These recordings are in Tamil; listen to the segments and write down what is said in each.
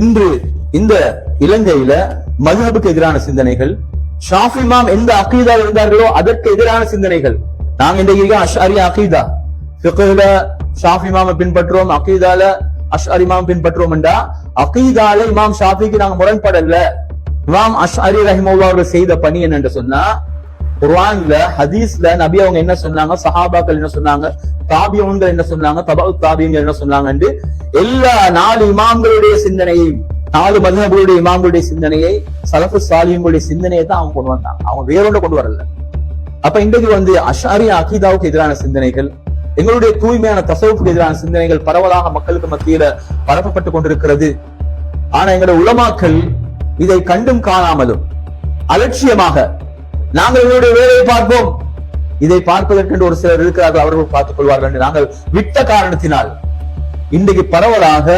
இன்று இந்த இலங்கையில மதுஹபுக்கு எதிரான சிந்தனைகள், ஷாஃபி இமாம் எந்த அகீதா இருந்தார்களோ அதற்கு எதிரான சிந்தனைகள். நாங்க இன்றைக்கு அஷ்அரி அகீதா, ஃபிக்ஹ்ல ஷாஃபி இமாமை பின்பற்றுவோம், அகீதால அஷ்அரி இமாம் பின்பற்றுவோம் என்றா, அகீதால இமாம் ஷாஃபிக்கு நாங்க முரண்படல. இமாம் அஷ்அரி ரஹிமஹுல்லாஹ் அவர்கள் செய்த பணி என்னன்னு சொன்னா, குர்ஆன்ல ஹதீஸ்ல நபி அவங்க என்ன சொன்னாங்க, சஹாபாக்கள் என்ன சொன்னாங்க, தாபியூன்கள் என்ன சொன்னாங்க, தபஉ தாபிஈன்கள் என்ன சொன்னாங்க, எல்லா 4 இமாம்களுடைய சிந்தனையும், 4 மذஹபுடைய இமாம்களுடைய சிந்தனையை, சலஃபு சாலிஹீன்களுடைய சிந்தனையை தான் அவங்க கொண்டு வந்தாங்க. அவங்க வேறொன்று கொண்டு வரல. அப்ப இன்றைக்கு அஷ்அரி அகீதாவுக்கு எதிரான சிந்தனைகள், எங்களுடைய தூய்மையான தஸவுஃபுக்கு எதிரான சிந்தனைகள் பரவலாக மக்களுக்கு மத்தியில பரப்பப்பட்டு கொண்டிருக்கிறது. ஆனா எங்களுடைய உலமாக்கள் இதை கண்டும் காணாமலும் அலட்சியமாக நாங்கள் எங்களுடைய வேலையை பார்ப்போம், இதை பார்ப்பதற்கு ஒரு சிலர் இருக்கிறார்கள், அவர்கள் பார்த்துக் கொள்வார்கள் என்று நாங்கள் விட்ட காரணத்தினால் இன்றைக்கு பரவலாக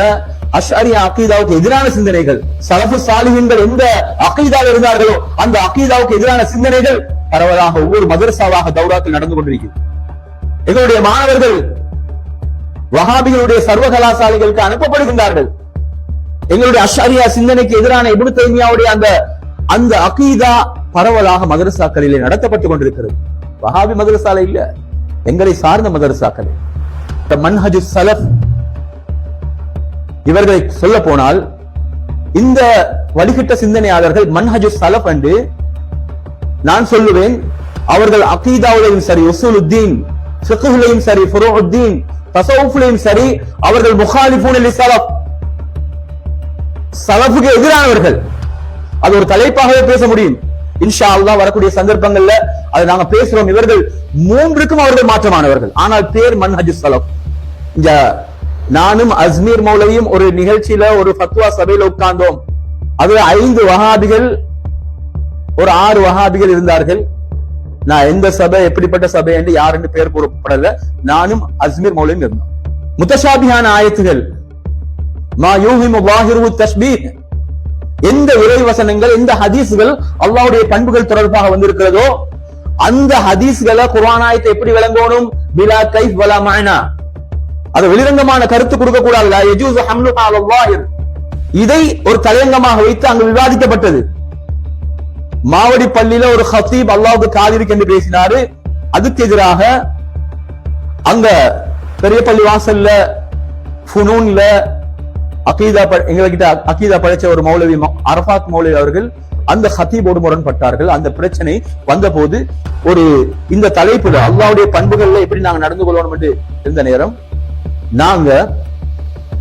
அஷ்அரி அகீதாவுக்கு எதிரான சிந்தனைகள், சலஃபு சாலிஹீன்கள் எந்த அகீதாவில் இருந்தார்களோ அந்த அகீதாவுக்கு எதிரான சிந்தனைகள் பரவலாக ஒவ்வொரு மதரசாவாக தௌராத்தில் நடந்து கொண்டிருக்கிறது. எங்களுடைய மாணவர்கள் வஹாபிகளுடைய சர்வ கலாசாலைகளுக்கு அனுப்பப்படுகின்றார்கள். எங்களுடைய அஷ்அரியா சிந்தனைக்கு எதிரான இப்னு தைமியாவுடைய அந்த அகீதா பரவலாக மதரசாக்களிலே நடத்தப்பட்டுக் கொண்டிருக்கிறது. வஹாபி மதரசால இல்ல, எங்களை சார்ந்த மதரசாக்கள். மன்ஹஜு ஸலஃப் இவர்களை சொல்ல போனால் இந்த வழிகிட்ட சிந்தனையாளர்கள் மன்ஹஜு ஸலஃப் என்று நான் சொல்லுவேன். அவர்கள் அகீதாவுலையும் சரி, உஸூலுத்தீன், ஃபிக்ஹ்லையும் சரி, ஃபுரூஉத்தீன், தஸவுஃப்லையும் சரி, அவர்கள் முகாலிஃபூன் லிஸலஃப், ஸலஃபுக்கு எதிரானவர்கள். அது ஒரு தலைப்பாகவே பேச முடியும். இன்ஷா அல்லாஹ் வரக்கூடிய சந்தர்ப்பங்கள்ல அதை நாங்க பேசுறோம். இவர்கள் 3க்கும் அவர்கள் மாற்றமானவர்கள். ஆனால் பேர் மன்ஹஜு ஸலஃப். இங்க நானும் அஜ்மீர் மௌலவியும் ஒரு நிகழ்ச்சியில ஒரு ஃபத்வா சபையில உட்கார்ந்தோம். அதுல 5 வஹாபிகள், ஒரு 6 வஹாபிகள் இருந்தார்கள். நான் எந்த சபை, எப்படிப்பட்ட சபை என்று யாருன்னு பேர் கூறப்படல. நானும் அஜ்மீர் மௌலவியும் இருந்தோம். முத்தஷாபிஹான ஆயத்துகள், மா யூஹிமு ஸாஹிருஹு தஷ்பீஹ், எந்த இறை வசனங்கள், எந்த ஹதீஸ்கள் அல்லாஹ்வுடைய பண்புகள் தொடர்பாக வந்திருக்கிறதோ அந்த ஹதீஸ்களை, குர்ஆன் ஆயத்தை எப்படி விளங்கணும், பிலா கைஃப் வலா மஅனா, அது வெளிரங்கமான கருத்து கொடுக்க கூடாது. லா யஜூஸு ஹம்லுஹா அலல் ஸாஹிர், இதை ஒரு தலையங்கமாக வைத்து அங்கு விவாதிக்கப்பட்டது. மாவடி பள்ளியில ஒரு ஹத்தீப் அல்லாஹ்வுக்கு காதிருக்கு என்று பேசினாரு. அதுக்கு எதிராக அங்க பெரிய பள்ளி வாசல்ல ஃபுனூன்ல அகீதா எங்ககிட்ட அகீதா படிச்ச ஒரு மௌலவி அரஃபாத் மௌலவி அவர்கள் அந்த ஹத்தீபோடு முரண்பட்டார்கள். அந்த பிரச்சனை வந்த போது ஒரு இந்த தலைப்புல அல்லாஹ்வுடைய பண்புகள்ல எப்படி நாங்க நடந்து கொள்ளணும் என்று இருந்த நேரம், நாங்க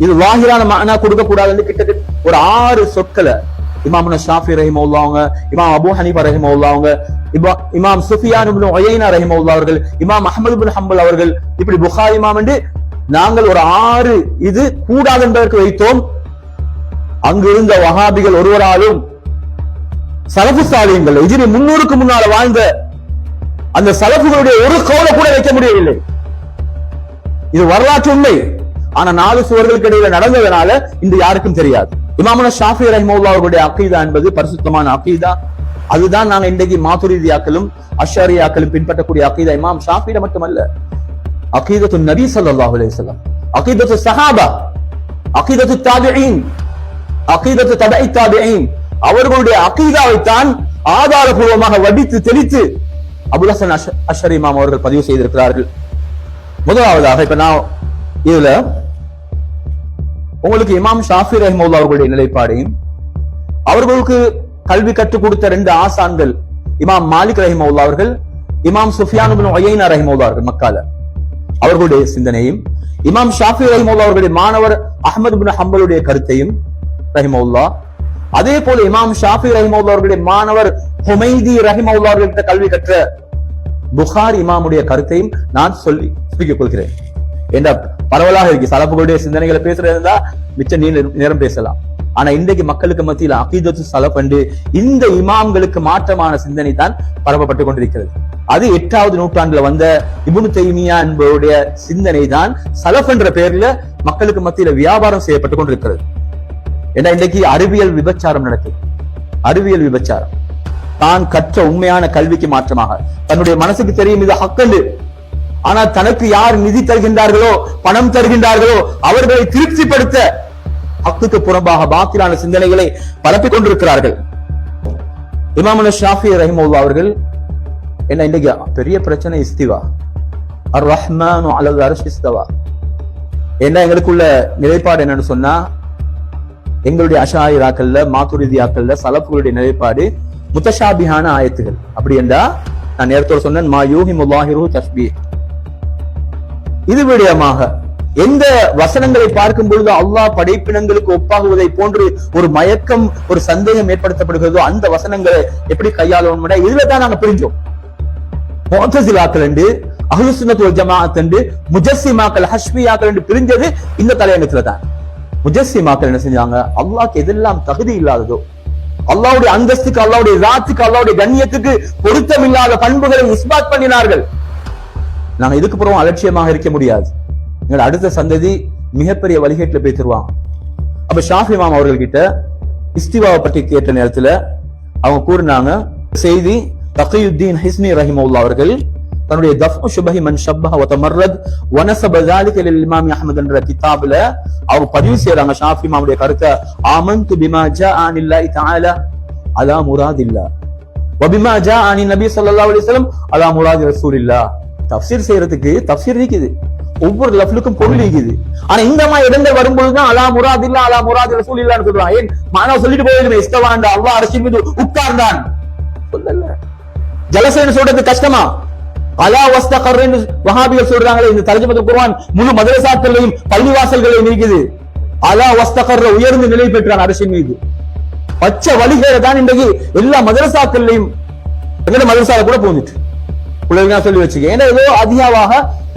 இது வாஹிரான மஅனா கொடுக்க கூடாதுன்னு கிட்டத்தட்ட ஒரு 6 சொற்களை இமாம் ஷாஃபி ரஹிமஹுல்லாஹ், இமாம் அபூ ஹனீஃபா ரஹிமஹுல்லாஹ், இமாம் சுஃபியான் இப்னு உயைனா ரஹிமஹுல்லாஹ் அவர்கள், இமாம் அஹ்மத் இப்னு ஹம்பல் அவர்கள், இப்படி புகாரி இமாம் என்று நாங்கள் ஒரு 6 இது கூடாது என்பதற்கு வைத்தோம். அங்கு இருந்த வஹாபிகள் ஒருவராலும் சலஃபு சாலிஹீன்கள் ஹிஜ்ரி 300க்கு முன்னால வாழ்ந்த அந்த சலஃபுகளுடைய ஒரு கௌல கூட வைக்க முடியவில்லை. இது வரலாற்று உண்மை. ஆனா 4 சுவர்களுக்கு இடையில நடந்ததனால இன்று யாருக்கும் தெரியாது. இமாமுனா ஷாஃபி ரஹிமஹுல்லாஹ் அவர்களுடைய அகீதா என்பது பரிசுத்தமான அகீதா. அதுதான் நாங்க இன்றைக்கு மாதுரிதியாக்களும் அஷ்அரியாக்களும் பின்பற்றக்கூடிய அகீதா. இமாம் ஷாஃபியில மட்டுமல்ல, அகீதத்து நபி ஸல்லல்லாஹு அலைஹி வஸல்லம், அகீதத்து ஸஹாபா, அகீதத்து தாபிஈன், அகீதத்து தபஇ தாபிஈன், அவர்களுடைய அகீதாவை தான் ஆதாரபூர்வமாக வடித்து தெளித்து அபுல் ஹஸன் அஷ்அரி இமாம் அவர்கள் பதிவு செய்திருக்கிறார்கள். முதலாவதாக இப்ப நான் இதுல உங்களுக்கு இமாம் ஷாஃபி ரஹிமஹுல்லாஹ் அவர்களுடைய நிலைப்பாடையும், அவர்களுக்கு கல்வி கற்றுக் கொடுத்த 2 ஆசான்கள் இமாம் மாலிக் ரஹிமஹுல்லாஹ் அவர்கள், இமாம் சுஃபியான் இப்னு உயைனா ரஹிமஹுல்லாஹ் அவர்கள் மக்கால, அவர்களுடைய சிந்தனையும், இமாம் ஷாஃபி ரஹிமஹுல்லாஹ் அவர்களுடைய மாணவர் அஹ்மத் இப்னு ஹம்பலுடைய கருத்தையும் ரஹிமஹுல்லாஹ், அதே போல இமாம் ஷாஃபி ரஹிமஹுல்லாஹ் அவர்களுடைய மாணவர் ஹுமைதி ரஹிமஹுல்லாஹ் அவர்களிட்ட கல்வி கற்ற புகாரி இமாமுடைய கருத்தையும் நான் சொல்லிக் கொள்கிறேன். என்ற பரவலாக இருக்கு. சலஃபுகளுடைய சிந்தனைகளை பேசுறதா மிச்ச நேரம் பேசலாம். ஆனா இன்றைக்கு மக்களுக்கு மத்தியில் அகீதத்து ஸலஃப் என்று இந்த இமாம்களுக்கு மாற்றமான சிந்தனை தான் பரப்பப்பட்டுக் கொண்டிருக்கிறது. அது 8வது நூற்றாண்டுல வந்த இப்னு தைமியா என்பவருடைய சிந்தனை தான் ஸலஃப் என்ற பெயர்ல மக்களுக்கு மத்தியில வியாபாரம் செய்யப்பட்டுக் கொண்டிருக்கிறது. ஏன்னா இன்றைக்கு அறிவியல் விபச்சாரம் நடக்குது. அறிவியல் விபச்சாரம் தான் கற்ற உண்மையான கல்விக்கு மாற்றமாக தன்னுடைய மனசுக்கு தெரியும் இது ஹக்கண்டு, ஆனா தனக்கு யார் நிதி தருகின்றார்களோ, பணம் தருகின்றார்களோ அவர்களை திருப்திப்படுத்த ஹக்குக்கு புறம்பாக பாத்திலான சிந்தனைகளை பரப்பிக் கொண்டிருக்கிறார்கள். இமாம் ஷாஃபி ரஹிமஹுல்லாஹ் அவர்கள் என்ன இன்னைக்கு பெரிய பிரச்சனை இஸ்திவா, அர் ரஹ்மானு அலல் அர்ஷ் இஸ்தவா. என்ன எங்களுக்குள்ள நிலைப்பாடு என்னன்னு சொன்னா, எங்களுடைய அஷாயிராக்கள்ல மாதுரிதியாக்கள்ல சலஃபுகளுடைய நிலைப்பாடு முத்தஷாபிஹான ஆயத்துகள். அப்படி என்றா நான் நேரத்தோட சொன்னேன், மா யூஹிமுல்லாஹிரு தஷ்பீஹ். இது விடயமாக எந்த வசனங்களை பார்க்கும் பொழுது அல்லாஹ் படைப்பினங்களுக்கு ஒப்பாகுவதை போன்று ஒரு மயக்கம், ஒரு சந்தேகம் ஏற்படுத்தப்படுகிறதோ அந்த வசனங்களை எப்படி கையாளணும், இதுல தான் நாங்க பிரிஞ்சோம். முஅ்தஸிலாக்கள் என்று, அஹ்லுஸ் சுன்னத் வல் ஜமாஅத் என்று, முஜஸ்ஸிமாக்கள் ஹஷ்பியாக்கள் என்று பிரிஞ்சது இந்த தலையங்கத்துல தான். முஜஸ்ஸிமாக்கள் என்ன செஞ்சாங்க, அல்லாஹ்க்கு எதெல்லாம் தகுதி இல்லாததோ, அல்லாஹ்வுடைய அந்தஸ்துக்கு, அல்லாஹ்வுடைய ராத்துக்கு, அல்லாஹ்வுடைய கண்ணியத்துக்கு பொருத்தமில்லாத பண்புகளை இஸ்பாத் பண்ணினார்கள். நாங்க இதுக்கு பிறகு அலட்சியமாக இருக்க முடியாது. எங்களோட அடுத்த சந்ததி மிகப்பெரிய வழிகேட்டில் போய் தருவாங்க. அப்ப ஷாஃபி இமாம் அவர்கள் கிட்ட இஸ்திவாவை பற்றி கேட்ட நேரத்துல அவங்க கூறினாங்க செய்தி, தகியுத்தீன் ஹிஸ்னி ரஹிமஹுல்லாஹ் அவர்கள் தன்னுடைய தஃபு ஷுபஹி மன் ஷப்பஹ வ தமர்ரத் வ நஸப ذلك للامام احمد என்ற கிதாபில அவங்க பதிவு செய்றாங்க ஷாஃபி இமாமுடைய கருத்தை, ஆமன்து பிமா ஜாஅ அனில்லாஹி தஆலா அலா முராதில்லாஹ் வ பிமா ஜாஅ அனின் நபி ஸல்லல்லாஹு அலைஹி வஸல்லம் அலா முராதி ரசூலில்லாஹ். தஃப்சீர் செய்யறதுக்கு தஃப்சீர் இருக்குது, ஒவ்வொரு லஃப்லுக்கும் பொருள் இருக்குது. ஆனா இந்த மாதிரி இடங்கள் வரும்போதுதான் அலா முராதில்லா அலா முராதி ரசூலில்லாஹ்னு சொல்றாங்க. ஏன் மானவ சொல்லிட்டு போயிடுமே, இஸ்தவான் அல்லாஹ் அரசின் மீது உட்கார்ந்தான் சொல்லல. ஜலசேன்னு சொல்றது கஷ்டமா? அலா வஸ்தகர்ன்னு வஹாபிகள் சொல்றாங்களே, இந்த தர்ஜுமத்துல் குர்ஆன் முழு மதரசாக்களையும் பள்ளிவாசல்களையும் இருக்குது. அலா வஸ்தகர் உயர்ந்து நிலை பெற்றான் அரசின் மீது. பச்சை வழிகளை தான் இன்றைக்கு எல்லா மதரசாக்கள்லையும், எங்கட மதரசால கூட போந்துட்டு பிள்ளைங்க சொல்லி வச்சுக்க. ஏன்னா ஏதோ அதிகாவாக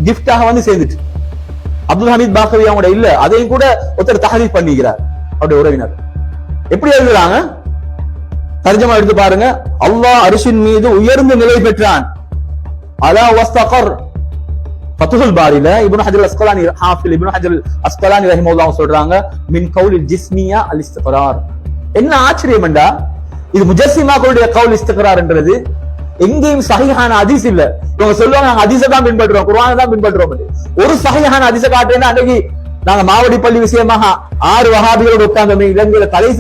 கிஃப்டாக வந்து சேர்ந்துட்டு. அப்துல் ஹமீத் பாக்கவி அவங்க இல்ல, அதையும் கூட ஒருத்தர் தஹரீஃப் பண்ணிக்கிறார் அவருடைய உறவினர். எப்படி எழுதுறாங்க தர்ஜமா எடுத்து பாருங்க, அல்லாஹ் அரிசின் மீது உயர்ந்து நிலை பெற்றான். அலா வஸ்தகர். ஃபத்ஹுல் பாரில இப்னு ஹஜர் அஸ்கலானி ஹாஃபில் இப்னு ஹஜர் அஸ்கலானி ரஹிமஹுல்லாஹ் சொல்றாங்க, மின் கௌலில் ஜிஸ்மியா அல் இஸ்திக்ரார். என்ன ஆச்சரியம்டா, இது முஜஸ்ஸிமாக்களுடைய கவுல் இஸ்திக்ரார் என்றது எங்கேயும் சஹீஹான ஹதீஸ் இல்ல. இவங்க சொல்லுவாங்க நாங்க ஹதீஸை தான் பின்பற்றுறோம், குர்ஆனை தான் பின்பற்றுறோம். ஒரு சஹீஹான ஹதீஸை காட்டுறேன்னா அன்னைக்கு நாங்க மாவடி பள்ளி விஷயமாக 6 வஹாபிகளோடு உட்கார்ந்து இலங்கையில தலை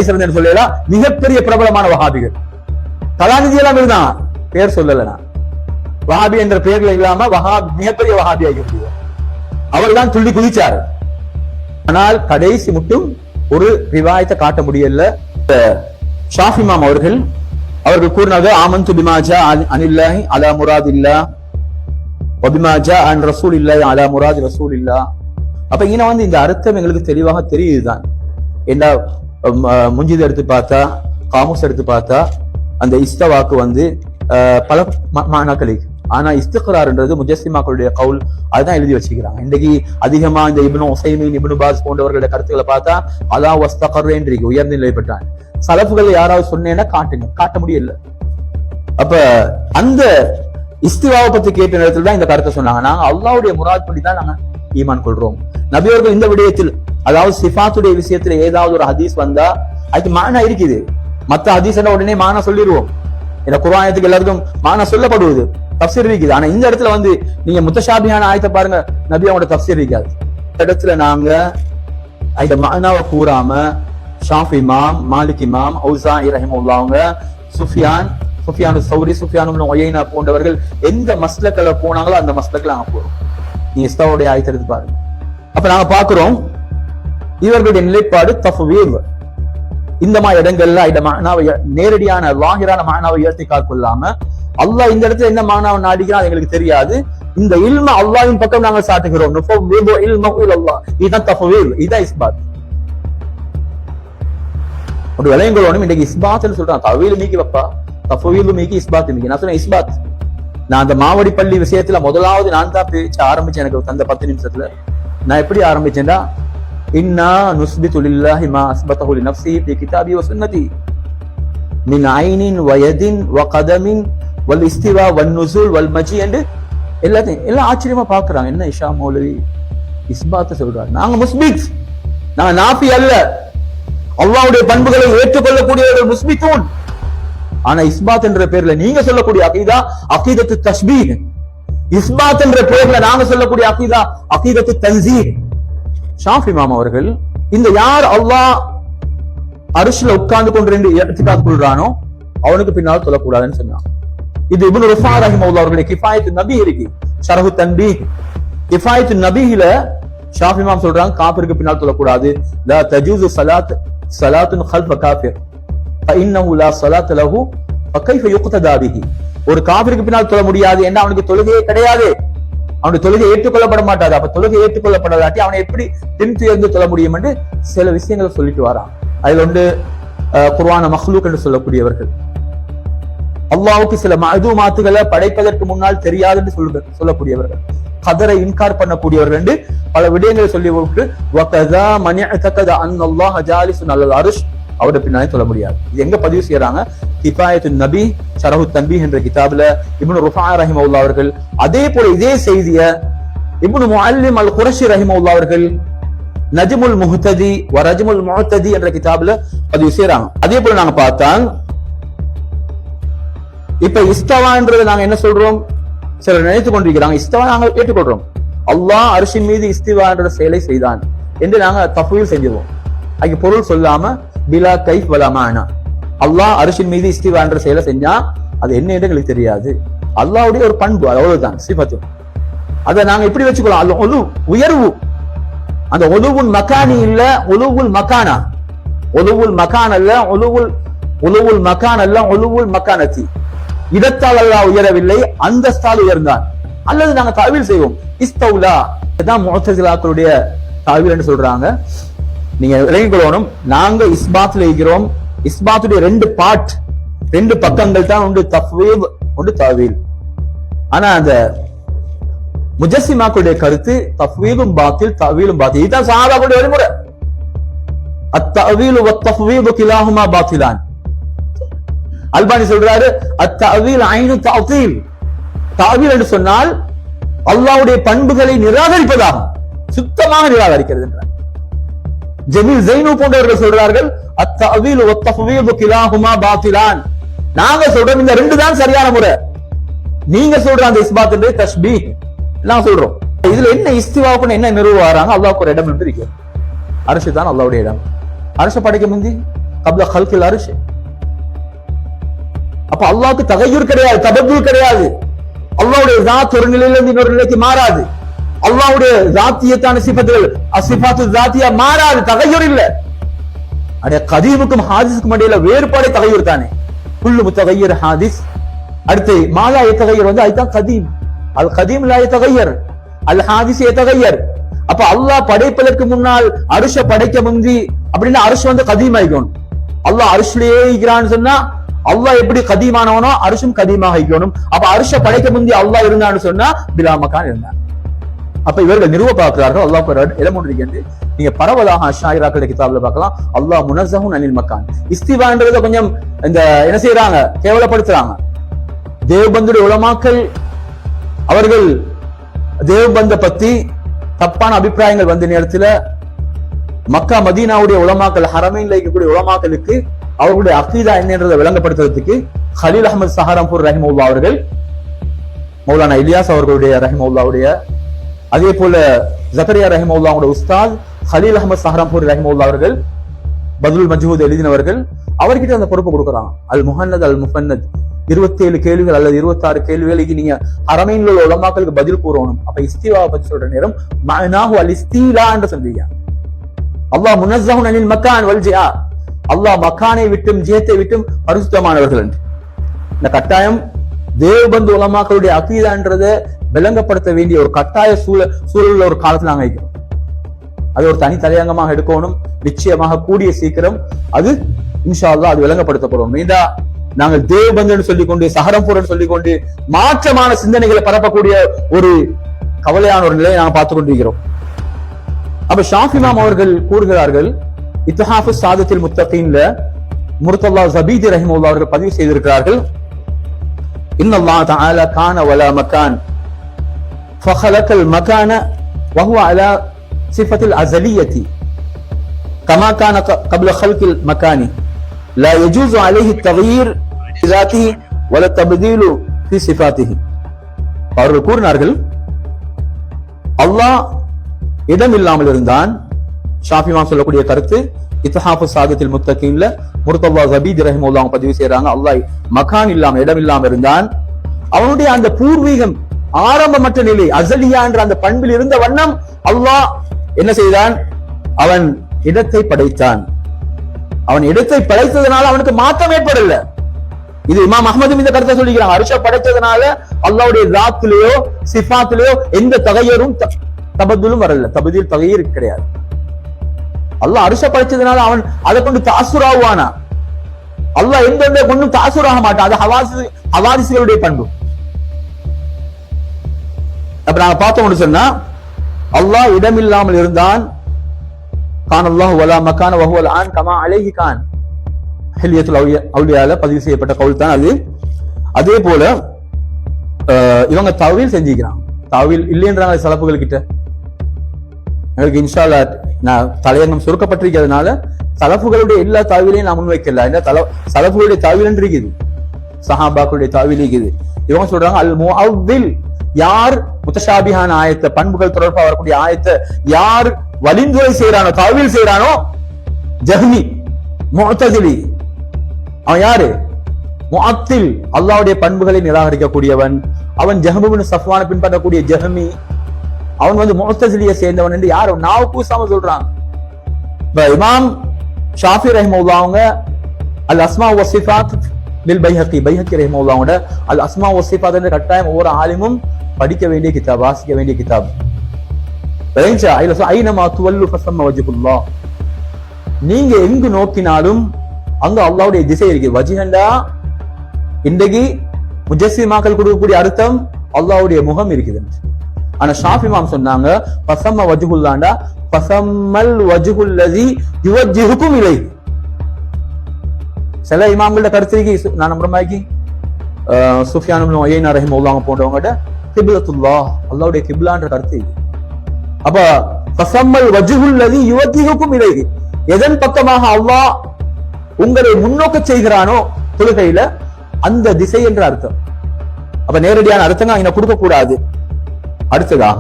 சிறந்தன்னு சொல்லலாம், மிகப்பெரிய பிரபலமான வஹாபிகள். கலாநிதி எல்லாம் இருந்தான், பேர் சொல்லல. வஹாபி என்ற பெயர்ல இல்லாம மிகப்பெரிய வஹாபி ஆகிய அவர் தான் துள்ளி குதிச்சாரு. ஆனால் கடைசி மட்டும் ஒரு ரிவாயத்தை காட்ட முடியல. ஷாஃபி இமாம் அவர்கள் கூறினாங்க, ஆமன்து பிமா ஜாஅ அனில்லாஹி அலா முராதில்லாஹ் வ பிமா ஜாஅ அன் ரசூலில்லாஹி அலா முராதி ரசூலில்லாஹ். அப்ப இங்க வந்து இந்த அர்த்தம் எங்களுக்கு தெளிவாக தெரியுதுதான். என்ன முஞ்சித எடுத்து பார்த்தா, காமுஸ் எடுத்து பார்த்தா அந்த இஸ்தவாக்கு வந்து பல மானாக்களை, ஆனா இஸ்திக்ரார்ன்றது முஜஸ்ஸிமாக்களுடைய கவுல், அதுதான் எழுதி வச்சுக்கிறாங்க. இன்னைக்கு அதிகமா இந்த இப்னு உஸைமீன், இப்னு பாஸ் போன்றவர்களுடைய கருத்துக்களை பார்த்தா அலா வஸ்தகர் என்று உயர்ந்த நிலை பெற்றான். சலஃபுகள் யாராவது சொன்னேன்னா காட்டுங்க, காட்ட முடியல. அப்ப அந்த இஸ்திவாவை பத்தி கேட்ட நேரத்தில் தான் இந்த கருத்தை சொன்னாங்க. நாங்க அல்லாஹ்வுடைய முராத் படி தான் நாங்க ஈமான் கொள்றோம். நபியவர்கள் இந்த விடயத்தில், அதாவது சிஃபாத்துடைய விஷயத்துல ஏதாவது ஒரு ஹதீஸ் வந்தா அதுக்கு மானா இருக்குது. மத்த ஹதீஸ் உடனே மானா சொல்லிடுவோம். இந்த குர்ஆனுக்கு எல்லாருக்கும் மானா சொல்லப்படுவது, தஃப்சீர் இருக்குது. ஆனா இந்த இடத்துல வந்து நீங்க முத்தஷாபிஹான ஆயத்தை பாருங்க, நபி அவங்களோட தஃப்சீர் இருக்காது. இந்த இடத்துல நாங்க இந்த மானாவை கூறாம ஷாஃபி இமாம், மாலிக் இமாம், ஔஸாஇ ரஹிமஹுல்லாஹ் அவங்க, சுஃபியான் சௌரி, சுஃபியான் இப்னு உயைனா போன்றவர்கள் எந்த மஸ்லக்ல போனாங்களோ அந்த மஸ்லக்ல நாங்க போறோம். நீ இஸ்தாவுடைய ஆயத்தை எடுத்து பாருங்க. அப்ப நாங்க பாக்குறோம் இவர்களுடைய நிலைப்பாடு தஃவீல். இந்த மாதிரி இடங்கள்ல இந்த மானாவை நேரடியான லாஹிரான மானாவை ஏற்றி காக்கொள்ளாம அல்லாஹ் இந்த இடத்துல என்ன மானாவை நாடிக்கிறான் எங்களுக்கு தெரியாது. இந்த இல்ம அல்லாஹ்வின் பக்கம் நாங்கள் சாட்டுகிறோம். நுஃபவ்விது இல்மஹு இலல்லாஹ். இதுதான் தஃவீல், இதுதான் இஸ்பாத். அப்படி விளையங்களோடும் இன்னைக்கு இஸ்பாத்னு சொல்றான். தஃவீல் மீக்கி வப்பா, தஃவீல் மீக்கி இஸ்பாத் மீக்கி. நான் சொன்னேன் இஸ்பாத். நான் அந்த மாவடி பள்ளி விஷயத்துல முதலாவது நான் தான் பேச்ச ஆரம்பிச்சேன். எனக்கு தந்த 10 நிமிஷத்துல நான் எப்படி ஆரம்பிச்சேன்டா, இன்னா நுஸ்பிது லில்லாஹி மா அஸ்பதஹு லினஃப்ஸிஹி ஃபீ கிதாபி வ சுன்னதி மின் ஐனின் வ யதின் வ கதமின் வல் இஸ்திவா வன் நுஸூல் வல் மஜி என்று எல்லாம் ஆச்சரியமா பாக்குறாங்க. என்ன இஷா மௌலவி இஸ்பாத் சொல்றாரு. நாங்க முஸ்பித், நாங்க நாஃபி அல்ல. அல்லாஹ்வுடைய பண்புகளை ஏற்றுக்கொள்ளக்கூடியவர்கள் முஸ்பித்தூன். ஆனா இஸ்பாத் என்ற பேர்ல நீங்க சொல்லக்கூடிய அகீதா அகீதத்து தஷ்பீஹ். இஸ்பாத் என்ற பேர்ல நாங்க சொல்லக்கூடிய அகீதா அகீதத்து தன்ஸீஹ். ஷாஃபி இமாம் அவர்கள் இந்த யார் அல்லாஹ் அரிசில உட்கார்ந்து கொண்டு ரெண்டு இத்திகாத் கொள்றானோ அவனுக்கு பின்னால் சொல்லக்கூடாதுன்னு சொன்னான். இது இப்னு ருஃபா ரஹிமஹுல்லாஹ் அவர்களுடைய கிஃபாயத்து நபி இருக்கு, ஷரஹு தன்பீஹ். கிஃபாயத்து நபிஹில ஷாஃபி இமாம் சொல்றாங்க காஃபிருக்கு பின்னால் சொல்லக்கூடாது. லா தஜூஸு ஸலாத்துன் கல்ஃப காஃபிர் ஃபஇன்னஹு லா ஸலாத்த லஹு ஃபகைஃப யுக்ததா பிஹி. ஒரு காஃபிருக்கு பின்னால் சொல்ல முடியாது, என்ன அவனுக்கு தொழுகையே கிடையாது, அவனுடைய தொழுகை ஏற்றுக்கொள்ளப்பட மாட்டாது. அப்ப தொழுகை ஏற்றுக்கொள்ளப்படாதாட்டி அவனை எப்படி பின்துயர்ந்து சொல்ல முடியும் என்று சில விஷயங்களை சொல்லிட்டு வரான். அதுல ஒன்று குர்ஆன மக்லூக் என்று சொல்லக்கூடியவர்கள், அல்லாஹ்வுக்கு சில மஅதூமாத்துகளை படைப்பதற்கு முன்னால் தெரியாது என்று சொல்லக்கூடியவர்கள், கதரை இன்கார் பண்ணக்கூடியவர்கள் என்று பல விடயங்களை சொல்லி விட்டு வகதா மன் இஅதகத அன்னல்லாஹ ஜாலிசுன் அலல் அர்ஷ் அவருடைய பின்னாலே சொல்ல முடியாது. இது எங்க பதிவு செய்யறாங்க? கிஃபாயத்து நபி ஷரஹு தன்பீஹ் என்ற கிதாபுல இப்னு ருஃபா ரஹிமஹுல்லாஹ் அவர்கள். அதே போல இதே செய்திய இப்னு முஅல்லிம் அல் குரஷி ரஹிமஹுல்லாஹ் அவர்கள் நஜ்முல் முஹ்ததி வ ரஜ்முல் முஅத்ததி என்ற கிதாபுல பதிவு செய்யறாங்க. அதே போல நாங்க பார்த்தால் இப்ப இஸ்தவான்றது நாங்க என்ன சொல்றோம்? சிலர் நினைத்துக் கொண்டிருக்கிறாங்க இஸ்தவா நாங்க ஏற்றுக்கொள்றோம், அல்லாஹ் அர்ஷின் மீது இஸ்திவா என்ற செயலை செய்தான் என்று நாங்க தஃவீல் செஞ்சிருவோம். அதுக்கு பொருள் சொல்லாம பிலா கைஃப் வலா மானா, அல்லாஹ் அர்ஷின் மீது இஸ்திவா என்ற செயலை செஞ்சா அது என்ன என்று எங்களுக்கு தெரியாது, அல்லாஹ்வுடைய ஒரு பண்பு, அவ்வளவுதான் சிஃபத்து. அதை நாங்க இப்படி வச்சுக்கலாம். அல்ல ஒலு உயர்வு, அந்த ஒலுவுல் மக்கானி இல்ல ஒலுவுல் மக்கானா, ஒலுவுல் மக்கான் அல்ல ஒலுவுல் மக்கான் அல்ல ஒலுவுல் மக்கானத்தி. இடத்தால் அல்லாஹ் உயரவில்லை, அந்தஸ்தால் உயர்ந்தான். அல்லது நாங்க தாவீல் செய்வோம் இஸ்தௌலா, இதுதான் முஅத்தஸிலாக்களுடைய தாவீல் என்று சொல்றாங்க. நீங்க விளங்கிக் கொள்ளணும், நாங்க இஸ்பாத்ல இருக்கிறோம். இஸ்பாத்துடைய ரெண்டு பக்கங்கள் தான், ஒன்று தஃவீத் ஒன்று தாவீல். ஆனா அந்த முஜஸ்ஸிமாக்களுடைய கருத்து தஃவீலும் பாத்தில் தஅவீலும் பாத்தில். இதுதான் சஹாபாக்களுடைய வழிமுறை. அத்தஅவீலு வத்தஃவீது கிலாஹுமா பாத்திலான். அல்பானி சொல்றாரு அத்தஅவீல் ஐனு தஅதீல். தஅவீல் என்று சொன்னால் அல்லாஹ்வுடைய பண்புகளை நிராகரிப்பதாகும், சுத்தமாக நிராகரிக்கிறது என்றார். ஜமீல் ஸைனு போன்றவர்கள் சொல்றார்கள் அத்தஅவீலு வத்தஃவீது கிலாஹுமா பாத்திலான். நாங்க சொல்றோம் இந்த ரெண்டு தான் சரியான முறை, நீங்க சொல்ற அந்த இஸ்பாத் என்று தஷ்பீஹ் நான் சொல்றோம். இதுல என்ன இஸ்திவாவுக்கு என்ன நிறுவுறாங்க? அல்லாஹ்வுக்கு ஒரு இடம் என்று இருக்கு, அர்ஷ் தான் அல்லாஹ்வுடைய இடம். அர்ஷ படைக்க முந்தி கப்ல கல்கில் அர்ஷ். அப்ப அல்லாஹ்வுக்கு தகய்யுர் கிடையாது, தபதுல் கிடையாது. அல்லாஹ்வுடைய ஸாத் ஒரு நிலையிலிருந்து இன்னொரு நிலைக்கு மாறாது. அல்லாஹ்வுடைய ஸாத்தியத்தான சிஃபத்துகள் அஸ்ஸிஃபாத்து ஸாத்தியா மாறாது, தகய்யுர் இல்ல. அட கதீமுக்கும் ஹாதிஸுக்கும் இடையில வேறுபாடு தகய்யுர் தானே. குல்லு முத்தகய்யிர் ஹாதிஸ். அடுத்து மாலா யதகய்யர் வந்து அதுதான் கதீம். அல் கதீம் லா யதகய்யர், அல் ஹாதிஸ் யதகய்யர். அப்ப அல்லாஹ் படைப்பதற்கு முன்னால் அர்ஷ படைக்க முந்தி அப்படின்னா அர்ஷ் வந்து கதீம் ஆயிக்கணும். அல்லாஹ் அர்ஷ்லயே இருக்கிறான்னு சொன்னா அல்லாஹ் எப்படி கதீமானவனோ அர்ஷும் கதீமாக இருக்கணும். அப்ப அர்ஷ படைக்க முந்தி அல்லாஹ் இருந்தான்னு சொன்னா பிலா மக்கான் இருந்தான். அப்ப இவர்கள் நிறுவ பார்க்கிறார்கள் அல்லாஹ் இடம் ஒன்று இருக்கிறது. நீங்க பரவலாக அஷாயிராக்களுடைய கிதாபுல பார்க்கலாம் அல்லாஹ் முனஸ்ஸஹுன் அனில் மக்கான். இஸ்திவான்றத கொஞ்சம் இந்த என்ன செய்யறாங்க, கேவலப்படுத்துறாங்க. தேவபந்துடைய உலமாக்கள் அவர்கள் தேவபந்த பத்தி தப்பான அபிப்பிராயங்கள் வந்த நேரத்துல மக்கா மதீனாவுடைய உலமாக்கள் ஹரமைன்ல இருக்கக்கூடிய உலமாக்களுக்கு அவர்களுடைய அகீதா என்னன்றதை விளங்கப்படுத்துறதுக்கு கலீல் அஹ்மத் சஹரான்பூர் ரஹிமஹுல்லாஹ் அவர்கள், மௌலானா இலியாஸ் அவர்களுடைய ரஹிமஹுல்லாஹ்வுடைய, அதே போல ஜக்கரியா ரஹிமஹுல்லாஹ்வுடைய உஸ்தாத் கலீல் அஹ்மத் சஹரான்பூர் ரஹிமஹுல்லாஹ் அவர்கள் பதுல் மஜ்ஹூத் எழுதினவர்கள், அவர்கிட்ட அந்த பொறுப்பு கொடுக்குறாங்க. அல் முஹன்னத் அல் முஃபன்னத் 27 கேள்விகள் அல்லது 26 கேள்விகளுக்கு நீங்க ஹரமைன்ல உள்ள உலமாக்களுக்கு பதில் கூறணும். அப்ப இஸ்திவா பத்தி சொல்ற நேரம் மஅனாஹு அல் இஸ்திலா என்று சொல்றீங்க. அல்லாஹ் முனஸ்ஸஹுன் அனில் மக்கான் வல் ஜிஆ, அல்லாஹ் மக்கானை விட்டும் ஜிஹத்தை விட்டும் பரிசுத்தமானவர்கள் என்று. இந்த கட்டாயம் தேவபந்து உலமாக்களுடைய அகீதான்றதை விளங்கப்படுத்த வேண்டிய ஒரு கட்டாய சூழல் ஒரு காலத்துல நாங்க இருக்கிறோம். அது ஒரு தனி தலையங்கமாக எடுக்கணும். நிச்சயமாக கூடிய சீக்கிரம் அது இன்ஷா அல்லாஹ் அது விளங்கப்படுத்தப்படும். மீண்டா நாங்கள் தேவபந்து சொல்லிக்கொண்டு சஹரம்பூர் சொல்லிக்கொண்டு மாற்றமான சிந்தனைகளை பரப்பக்கூடிய ஒரு கவலையான ஒரு நிலையை நாங்கள் பார்த்துக் கொண்டிருக்கிறோம். அப்ப ஷாஃபி இமாம் அவர்கள் கூறுகிறார்கள் இத்ஹாஃபு சாதத்தில் முத்தகீன்ல முர்தல்லா ஸபீதி ரஹிமஹுல்லாஹ் அவர்கள் பதிவு செய்திருக்கிறார்கள் இன்னல்லாஹ் தஆலா கான வலா மகான் ஃபஹலகல் மகான வஹுவ அலா சிஃபத்தில் அஸலியத்தி கமா கான قبل خلق المكان لا يجوز عليه التغيير في ذاته ولا التبديل في صفاته. அவர்கள் கூறினார்கள் அல்லாஹ் இடம் இல்லாமல் இருந்தான், ஷாஃபி இமாம் சொல்லக்கூடிய கருத்து இத்ஹாஃபு சாகித்தில் முத்தகீன்ல முர்தல்லா ஜபீத் ரஹிமஹுல்லாஹ் பதிவு செய்யறாங்க, அல்லாஹ் மகான் இல்லாம இடம் இல்லாம இருந்தான், அவனுடைய அந்த பூர்வீகம் ஆரம்பமற்ற நிலை அஸலியா என்ற அந்த பண்பில் இருந்த வண்ணம் அல்லாஹ் என்ன செய்தான், அவன் இடத்தை படைத்தான். அவன் இடத்தை படைத்ததனால அவனுக்கு மாற்றம் ஏற்படல. இது இமாம் அஹ்மதும் இந்த கருத்தை சொல்லிக்கிறாங்க. அர்ஷ படைத்ததனால அல்லாஹ்வுடைய ஸாத்திலேயோ சிஃபாத்திலேயோ எந்த தகையரும் தபதுலும் வரல. தபதீல் தகையர் கிடையாது. அல்லாஹ் அர்ஷ படைத்ததனால அவன் அதை கொண்டு தாசுராவானா? அல்லாஹ் எந்த கொண்டும் தாசுராக மாட்டான். அது ஹவாரிசுகளுடைய பண்பு. அப்ப நாங்க பார்த்தோம்னு சொன்னா அல்லாஹ் இடமில்லாமல் இருந்தான். கான் அல்லாஹ் வலா மகான வஹுவல் ஆன் கமா அலைஹி கான். ஹில்யத்துல் அவுலியால பதிவு செய்யப்பட்ட கவுல் தான் அது. அதே போல இவங்க தவீல் செஞ்சுக்கிறாங்க. தவீல் இல்லைன்றாங்க சலப்புகள் கிட்ட. எங்களுக்கு இன்ஷா அல்லாஹ் நான் தலையங்கம் சுருக்கப்பட்டிருக்கிறதுனால சலப்புகளுடைய எல்லா தவீலையும் நான் முன்வைக்கல. இந்த சலப்புகளுடைய தவீல் இருக்குது, சஹாபாக்களுடைய தவீல் இருக்குது. இவங்க சொல்றாங்க அல் முஅவ்வில், யார் முத்தஷாபிஹான ஆயத்தை பண்புகள் தொடர்பாக வரக்கூடிய ஆயத்தை யார் வலிந்துரை செய்யறானோ தவீல் செய்யறானோ ஜஹ்மி முஅ்தஸிலி, அவன் யாரு? முஅத்தில், அல்லாஹ்வுடைய பண்புகளை நிராகரிக்கக்கூடியவன். அவன் ஜஹ்ம் இப்னு சஃப்வானை பின்பற்றக்கூடிய ஜஹ்மி. அவன் வந்து முஅ்தஸிலியை சேர்ந்தவன் என்று யார் நாவு கூசாம சொல்றாங்க. இமாம் ஷாஃபி ரஹிமஹுல்லாஹ் அவங்க அல் அஸ்மா வ சிஃபாத் லில் பைஹகி ரஹிமஹுல்லாஹ் அல் அஸ்மா வ சிஃபாத் என்ற கட்டாயம் ஒவ்வொரு ஆலிமும் படிக்க வேண்டிய கிதாப், வாசிக்க வேண்டிய கிதாப். ஐனமா துவல்லு ஃபஸம்ம வஜ்ஹுல்லாஹ், நீங்க எங்கு நோக்கினாலும் அங்க அல்லாஹ்வுடைய திசை இருக்கு. வஜ்ஹண்டா இன்றைக்கு முஜஸ்ஸிமாக்கள் கொடுக்கக்கூடிய அர்த்தம் அல்லாஹ்வுடைய முகம் இருக்குது. ஆனா ஷாஃபி இமாம் சொன்னாங்க ஃபஸம்ம வஜ்ஹுல்லாஹ்டா ஃபஸம்மல் வஜ்ஹுல்லதி யுவஜ்ஜிஹுக்கும் இலைஹி. சில இமாம்களோட கருத்து நான் நம்புறமாக்கி சுஃபியான் இப்னு உயைனா ரஹிமஹுல்லாஹ் போன்றவங்கட கிப்லத்துல்லாஹ், அல்லாஹ்வுடைய கிப்லான்ற கருத்து. அப்ப ஃபஸம்மல் வஜ்ஹுல்லதி யுவஜ்ஜிஹுக்கும் இலைஹி, எதன் பக்கமாக அல்லாஹ் உங்களை முன்னோக்க செய்கிறானோ தொழுகையில அந்த திசை என்ற அர்த்தம். அப்ப நேரடியான அர்த்தம் அங்க கொடுக்க கூடாது. அடுத்ததாக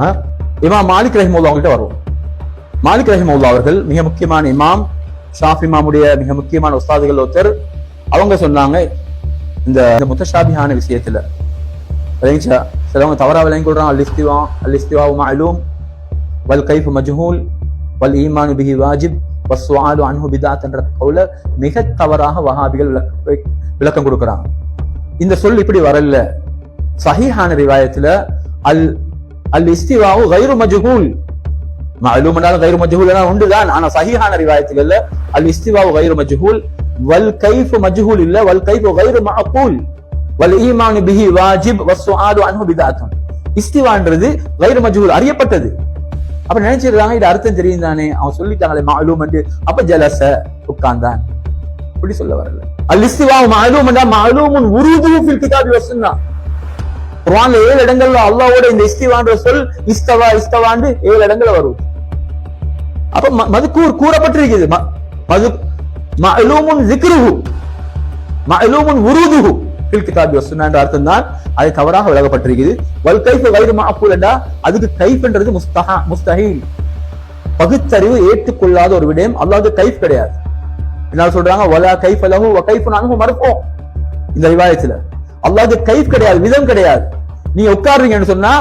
இமாம் மாலிக் ரஹிமஹுல்லாஹ் கிட்ட வருவோம். மாலிக் ரஹிமஹுல்லாஹ் அவர்கள் மிக முக்கியமான இமாம், ஷாஃபி இமாமுடைய மிக முக்கியமான உஸ்தாதுகள் ஒருத்தர். அவங்க சொன்னாங்க இந்த முத்தஷாபிஹான விஷயத்துல சிலவங்க தவறா விளங்கி கொள்றாங்க. அல் இஸ்திவா மஅலூம் வல் கைஃப் மஜ்ஹூல் வல் ஈமான் பிஹி வாஜிப் வஸ்ஸுஆலு அன்ஹு பித்அத் என்ற கவுல மிக தவறாக வஹாபிகள் விளக்கம் கொடுக்கறாங்க. இந்த சொல் இப்படி வரல. சஹீஹான ரிவாயத்துல அல் இஸ்திவா கைரு மஜ்ஹூல், மஅலூம் என்றால் கைரு மஜ்ஹூல் உண்டுதான். ஆனா சஹீஹான ரிவாயத்துகள்ல அல் இஸ்திவா கைரு மஜ்ஹூல் வல் கைஃப் மஜ்ஹூல் இல்ல, வல் கைஃப் கைரு மஅகூல் வல் ஈமான் பிஹி வாஜிப் வஸ்ஸுஆலு அன்ஹு பித்அத். இஸ்திவான்றது கைரு மஜ்ஹூல், அறியப்பட்டது. அப்ப நினைச்சிருக்காங்க இது அர்த்தம் தெரியும் தானே, அவன் சொல்லிட்டாங்களே மஅலூம் என்று, அப்ப ஜலஸ உட்கார்ந்தான், இப்படி சொல்ல வரல. அல் இஸ்திவா மஅலூம் என்றா மஅலூமுன் உருதுஹு ஃபில் கிதாபி வஸ் சுன்னah. குர்ஆன்ல 7 இடங்கள்ல அல்லாஹ்வோட இந்த இஸ்திவான்ற சொல் இஸ்தவான்னு 7 இடங்கள்ல வரும். அப்ப மذكூர் கூறப்பட்டிருக்குது. மஅலூமுன் ذிக்ருஹு மஅலூமுன் உருதுஹு ஃபில் கிதாபி வஸ் சுன்னah என்ற அர்த்தம் தான் அது தவறாக விளக்கப்பட்டிருக்குது. வல் கைஃப் கைரு மஅகூல் என்றா அதுக்கு கைஃப்ன்றது முஸ்தஹீல், பகுத்தறிவு ஏற்றுக்கொள்ளாத ஒரு விடயம். அல்லாஹ்வுக்கு கைஃப் கிடையாது. என்ன சொல்றாங்க? வலா கைஃப லஹு வ கைஃபுன் அன்ஹு மர்ஃபூ. இந்த ரிவாயத்துல அல்லாஹ்வுக்கு கைஃப் கிடையாது, விதம் கிடையாது. நீங்க உட்காருங்கன்னு சொன்னா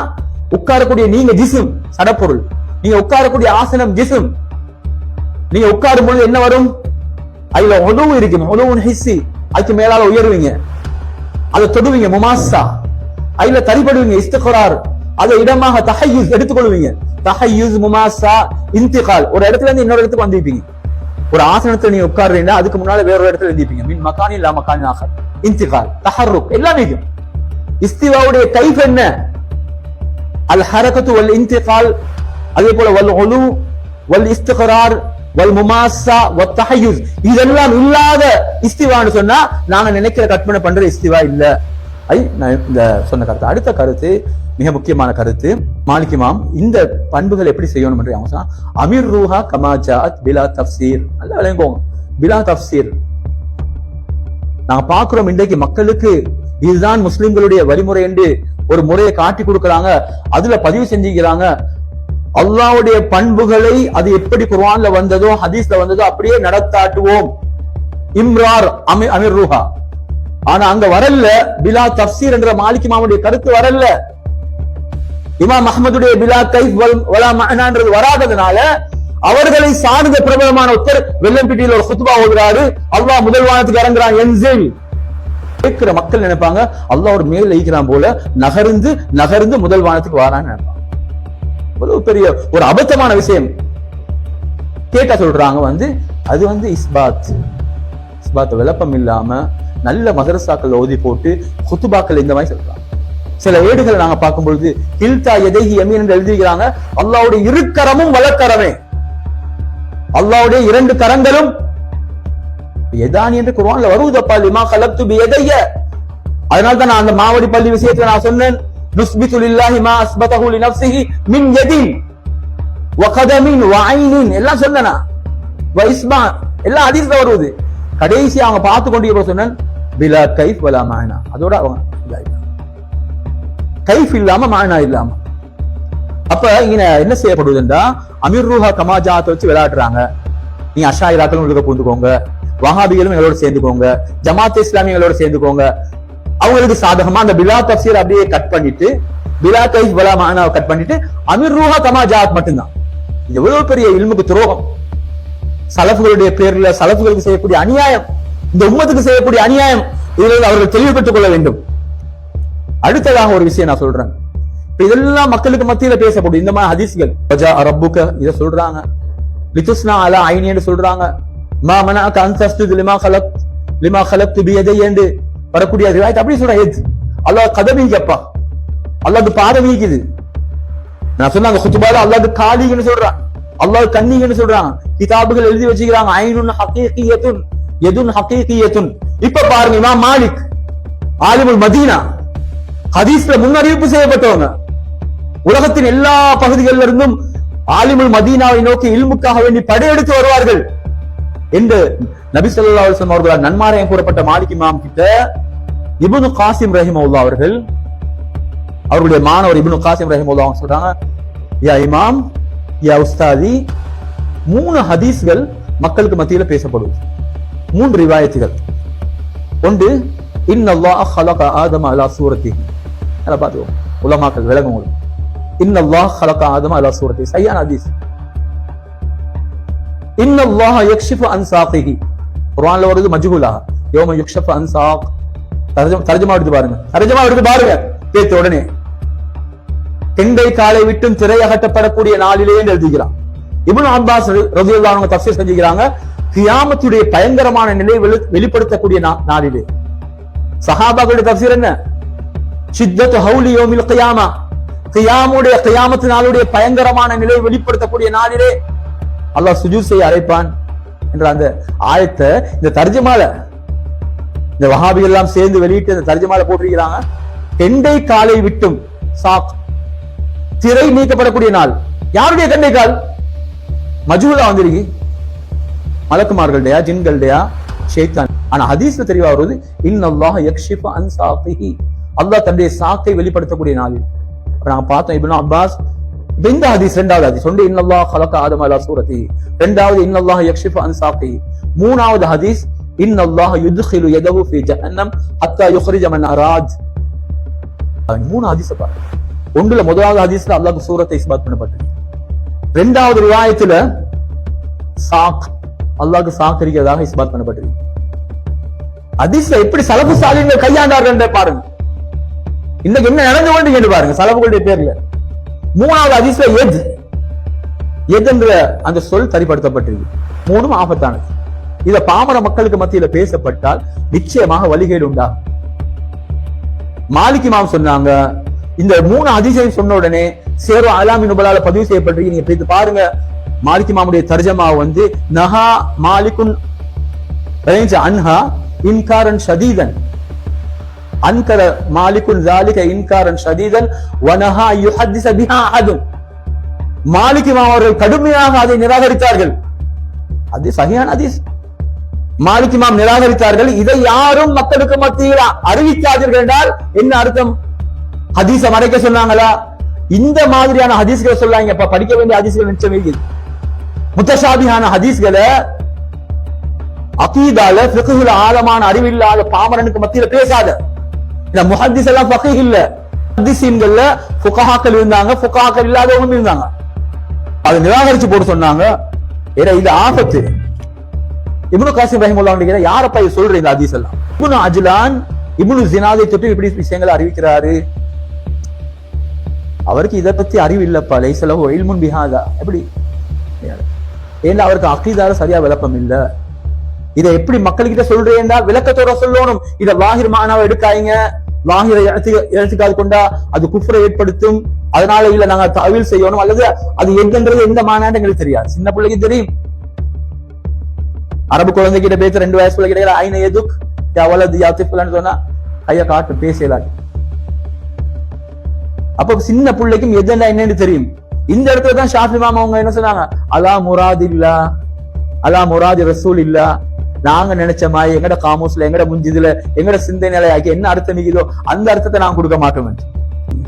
உட்காரக்கூடிய நீங்க ஜிஸ்ம், சடப்பொருள். நீங்க உட்காரக்கூடிய ஆசனம் ஜிஸ்ம். நீங்க உட்காரும் பொழுது என்ன வரும்? அதுல உலவு இருக்கும், உலவுன் ஹிஸ்ஸி, அதுக்கு மேலால உயர்வீங்க, அதை தொடுவீங்க, முமாஸா, அதுல தரிபடுவீங்க, இஸ்திக்ரார், அதை இடமாக தஹய்யுஸ் எடுத்துக்கொள்வீங்க. தஹய்யுஸ், முமாஸா, இன்திகால், ஒரு இடத்துல இருந்து இன்னொரு இடத்துக்கு வந்துப்பீங்க. ஒரு ஆசனத்துல நீங்க உட்கார்றீங்கன்னா அதுக்கு முன்னால வேற ஒரு இடத்துல எழுந்திருப்பீங்க. மின் மகானி இல்லா மகானி ஆகர், இன்திகால், தஹர்ருக் எல்லாமே இருக்கும். இஸ்திவாவுடைய கைஃப் என்ன? அல் ஹரகத்து வல் இன்திகால், அதே போல வல் உலு வல் இஸ்திக்ரார் வல் முமாஸா வத் தஹய்யுஸ், இதெல்லாம் இல்லாத இஸ்திவான்னு சொன்னா நாங்க நினைக்கிற கற்பனை பண்ற இஸ்திவா இல்ல. இந்த சொன்ன கருத்து. அடுத்த கருத்து மிக முக்கியமான கருத்து. மாலிக் இமாம் இந்த பண்புகள் எப்படி செய்யணும் என்று அவங்க சொன்னா அமீர் ரூஹா கமா ஜாஅத் பிலா தஃப்சீர். நல்லா விளங்குவோங்க, பிலா தஃப்சீர். நாங்க பாக்குறோம் இன்றைக்கு மக்களுக்கு இதுதான் முஸ்லிம்களுடைய வழிமுறை என்று ஒரு முறையை காட்டி கொடுக்கறாங்க, அதுல பதிவு செஞ்சுக்கிறாங்க. அல்லாஹ்வுடைய பண்புகளை அது எப்படி குர்ஆன்ல வந்ததோ ஹதீஸ்ல வந்ததோ அப்படியே நடத்தாட்டுவோம். இம்ரார் அமீர் ரூஹா. ஆனா அங்க வரல பிலா தஃப்சீர் என்ற மாலிக் இமாமுடைய கருத்து வரல. இமாம் அஹ்மதுடைய பிலா கைஃப் வலா மஅனான்றது வராததுனால அவர்களை சார்ந்த பிரபலமான ஒருத்தர் வெள்ளம்பிட்டியில் ஒரு குத்பா ஓதுறாரு. அல்லாஹ் முதல் வானத்துக்கு இறங்குறான். என்சில் கேட்கிற மக்கள் நினைப்பாங்க அல்லாஹ் ஒரு மேல் ஈக்கிறான் போல நகர்ந்து நகர்ந்து முதல் வானத்துக்கு வாரான்னு நினைப்பாங்க. ஒரு பெரிய ஒரு அபத்தமான விஷயம். கேட்டா சொல்றாங்க அது இஸ்பாத் விளப்பம் இல்லாம நல்ல மதரசாக்கள் ஓதி போட்டு குத்துபாக்கள் இந்த மாதிரி சொல்றாங்க. சில ஏடுகளை நாங்க பார்க்கும் பொழுது கில்தா எதைஹி யமீன் என்று எழுதிக்கிறாங்க. அல்லாஹ்வுடைய இரு கரமும் வலக்கரமே, அல்லாஹ்வுடைய இரண்டு கரங்களும் எதானி என்று குர்ஆன்ல வருதப்பா. லிமா கலப்து பியதைய. அதனால தான் நான் அந்த மாவடி பள்ளி விஷயத்தை நான் சொன்னேன். நுஸ்பிது லில்லாஹி மா அஸ்பதஹு லினஃப்ஸிஹி மின் யதின் வ கதமின் வ ஐனின் எல்லாம் சொன்னேனா. வ இஸ்மா எல்லாம் ஹதீஸ்ல வருது. கடைசி அவங்க பார்த்து கொண்டு சொன்னேன் பிலா கைஃப் வலா மானா. அதோட அவங்க கைஃப் இல்லாம மானா இல்லாம. அப்ப இங்க என்ன செய்யப்படுதுன்னா அமீர் ரூஹா கமாஜாத்தை வச்சு விளையாடுறாங்க. நீ அஷாயிராக்களும் உங்களுக்கு புரிந்துக்கோங்க, வஹாபிகளும் எங்களோட சேர்ந்துக்கோங்க, ஜமாத் இஸ்லாமியங்களோட சேர்ந்துக்கோங்க. அவங்களுக்கு சாதகமா அந்த பிலா தஃப்சீர் அப்படியே கட் பண்ணிட்டு பிலா கைஃப் வலா மானாவை கட் பண்ணிட்டு அமீர் ரூஹா கமாஜாத் மட்டும்தான். எவ்வளவு பெரிய இல்முக்கு துரோகம். சலஃபுகளுடைய பேர்ல சலஃபுகளுக்கு செய்யக்கூடிய அநியாயம், இந்த உம்மத்துக்கு செய்யக்கூடிய அநியாயம். இதில் அவர்கள் தெளிவு பெற்றுக் கொள்ள வேண்டும். அடுத்ததாக ஒரு விஷயம் நான் சொல்றேன். இதெல்லாம் மக்களுக்கு மத்தியில பேசப்படும் இந்த மாதிரி ஹதீஸ்கள். ரப்புக இத சொல்றாங்க, லிதுஸ்னா அலா ஐனின்னு சொல்றாங்க, மா மனஅக அன் தஸ்ஜுத லிமா கலக்து பியதைய என்று வரக்கூடிய ரிவாயத் அப்படி சொல்றாங்க. அல்லாஹ் கதமிங்கப்பா, அல்லாஹ்க்கு பாதமிக்குது. நான் சொன்னாங்க குத்துபால அல்லாஹ்க்கு காலின்னு சொல்றான், அல்லாஹ் கன்னின்னு சொல்றாங்க. கிதாபுகள் எழுதி வச்சுக்கிறாங்க ஐனுன் ஹகீகியத்துன் யதுன் ஹகீகியத்துன். இப்ப பாருங்க இமாம் மாலிக் ஆலிமுல் மதீனா ஹதீஸ்ல முன்னறிவிப்பு செய்யப்பட்டவங்க. உலகத்தின் எல்லா பகுதிகளில் இருந்தும் ஆலிமுல் மதீனாவை நோக்கி இல்முக்காக வேண்டி படையெடுத்து வருவார்கள் என்று நபி ஸல்லல்லாஹு அலைஹி வஸல்லம் அவர்களால் நன்மாராயம் கூறப்பட்ட மாலிக் இமாம் கிட்ட இப்னு காசிம் ரஹிமஹுல்லாஹ் அவர்களுடைய மாணவர் இப்னு காசிம் ரஹிமஹுல்லாஹ் சொல்றாங்க, யா இமாம் யா உஸ்தாதி, 3 ஹதீஸ்கள் மக்களுக்கு மத்தியில பேசப்படுது. 3 ரிவாயத்துகள். ஒன்று இன்னல்லாஹ் ஹலக ஆதம அலா சூரத்திஹி. அத பாத்துக்கோ உலமாக்கள் விளங்குங்க. இன்னல்லாஹ் ஹலக ஆதம அலா சூரத்திஹி சரியான ஹதீஸ். இன்னல்லாஹ் யக்ஷிஃபு அன் சாகிஹி குர்ஆன்ல வருது மஜ்ஹூலா யௌம யக்ஷஃபு அன் சாக். தர்ஜமா எடுத்து பாருங்க கேட்ட உடனே கெண்டை காலை விட்டும் திரை அகற்றப்படக்கூடிய நாளிலே என்று எழுதுகிறான். இப்னு அப்பாஸ் ரலியல்லாஹு அன்ஹு தஃப்சீர் செஞ்சுக்கிறாங்க, கியாமத்துடைய பயங்கரமான நிலை வெளிப்படுத்தக்கூடிய நாளிலே. சஹாபாக்களுடைய தஃப்சீர் என்ன? ஷித்தத்து ஹவுலி யௌமில் கியாமா, கியாமத்து நாளுடைய பயங்கரமான நிலை வெளிப்படுத்தக்கூடிய நாளிலே அல்லாஹ் சுஜூத் செய்ய அழைப்பான் என்ற அந்த ஆயத்தை இந்த தர்ஜமால இந்த வஹாபிகள் எல்லாம் சேர்ந்து வெளியிட்டு இந்த தர்ஜமால போட்டிருக்கிறாங்க. கெண்டை காலை விட்டும் சாக் திரை நீக்கப்படக்கூடிய நாள். யாருடைய கெண்டை கால்? மஜ்ஹூலா வந்திருக்கு. மலக்குமார்களுடையா ஜின்களுடையா ஷைத்தான். ஆனா ஹதீஸ்ல தெளிவா வருது இன்னல்லாஹ் யக்ஷிஃபு அன் சாகிஹி, அல்லாஹ் தன்னுடைய சாக்கை வெளிப்படுத்தக்கூடிய நாளில். நாங்க பார்த்தோம் இப்னு அப்பாஸ் இந்த ஹதீஸ், 2வது ஹதீஸ் ஒன்று இன்னல்லாஹ் ஹலக ஆதம அலா சூரத்திஹி, 2வது இன்னல்லாஹ் யக்ஷிஃபு அன் சாகிஹி, 3வது ஹதீஸ் இன்னல்லாஹ் யுத்கிலு யதஹு ஃபீ ஜஹன்னம் ஹத்தா யுக்ரிஜ மன் அராத். 3 ஹதீஸ் பாருங்க. ஒன்றுல முதலாவது ஹதீஸ்ல அல்லாஹ்வுக்கு சூரத்தை இஸ்பாத் பண்ணப்பட்டது. 2வது ரிவாயத்துல சாக் அல்லாஹ்வுக்கு சாக் இருக்கிறதாக இஸ்பாத் பண்ணப்பட்டது. ஹதீஸ்ல எப்படி சலஃபு சாலிஹீன்கள் கையாண்டார்கள் பாருங்க. இன்னைக்கு என்ன நடந்து கொண்டு பாருங்க சலஃபுகளுடைய பேர்ல. 3வது ஹதீஸ்ல எத் என்ற அந்த சொல் சரிப்படுத்தப்பட்டிருக்கு. 3ம் ஆபத்தானது. இத பாமர மக்களுக்கு மத்தியில பேசப்பட்டால் நிச்சயமாக வழிகேடு உண்டாகும். மாலிக் இமாம் சொன்னாங்க, இந்த 3 ஹதீஸையும் சொன்ன உடனே சேரு அலாமி நுபலால பதிவு செய்யப்பட்டிருக்கு. நீங்க போய் பாருங்க. மாலிக் இமாமுடைய தர்ஜமா நஹா மாலிகுன் அன்ஹா இன்காரன் ஷதீதன், அன்கர மாலிகுன் ذلك இன்காரன் ஷதீதன் வனஹா யுஹத்திஸ பிஹா அஹதுன். மாலிக் இமாம் அவர்கள் கடுமையாக அதை நிராகரித்தார்கள். அது சஹீஹான ஹதீஸ். மாலிக் இமாம் நிராகரித்தார்கள். இதை யாரும் மக்களுக்கு மத்தியில் அறிவிக்காதீர்கள் என்றால் என்ன அர்த்தம்? ஹதீஸை மறைக்க சொன்னாங்களா? இந்த மாதிரியான ஹதீஸ்களை சொல்லாங்க. படிக்க வேண்டிய ஹதீஸ்கள் நிச்சயம் இருக்குது. முத்தஷாபிஹான ஹதீஸ்களை அகீதால ஃபிக்ஹ்ல ஆழமான அறிவில்லாத பாமரனுக்கு மத்தியில பேசாத. இந்த முஹத்திஸ் எல்லாம் ஃபகீஹ் இல்ல, முஹத்திஸீன்கள்ல ஃபுகஹாக்கள் இருந்தாங்க, ஃபுகஹாக்கள் இல்லாதவங்க இருந்தாங்க. அதை நிராகரிச்சு போட்டு சொன்னாங்க. ஏன்னா இது ஆபத்து. இப்னு காசிம் ரஹிமஹுல்லாஹ் கேக்குற, யாரப்பா இது சொல்ற இந்த ஹதீஸ் எல்லாம்? இப்னு அஜ்லான் இப்னு ஜினாதை தொட்டு இப்படி விஷயங்களை அறிவிக்கிறாரு. அவருக்கு இதை பத்தி அறிவு இல்லப்பா. லைஸலஹு இல்முன் பிஹாதா. எப்படி? ஏன்னா அவருக்கு அகீதால சரியா விளக்கம் இல்ல. இதை எப்படி மக்கள்கிட்ட சொல்றேன்னா விளக்கத்தோட சொல்லணும். இதை லாஹிர் மானாவை எடுக்காதீங்க, லாஹிரை எடுத்துக்காது கொண்டா அது குஃப்ரை ஏற்படுத்தும், அதனால இல்ல நாங்க தஅவீல் செய்யணும், அல்லது அது எங்கன்றது எந்த மானான்னு எங்களுக்கு தெரியாது. சின்ன பிள்ளைக்கு தெரியும். அரபு குழந்தைகிட்ட பேச 2 வயசு பிள்ளை கிட்ட ஐன எதுக் வலது யாத்திஃபுல்னு சொன்னா கைய காட்டு பேசலாம். அப்ப சின்ன பிள்ளைக்கும் எதுன்னா என்னன்னு தெரியும். இந்த இடத்துல தான் ஷாஃபி இமாம் அவங்க என்ன சொன்னாங்க, அலா முராத் இல்லா, அலா முராதி ரசூல் இல்லா. நாங்க நினைச்ச மாதிரி எங்கட காமூஸ்ல எங்கட முஞ்சிதுல எங்கட சிந்தனை நிலையாக்கி என்ன அர்த்தம் இருக்குதோ அந்த அர்த்தத்தை நான் கொடுக்க மாட்டோம்.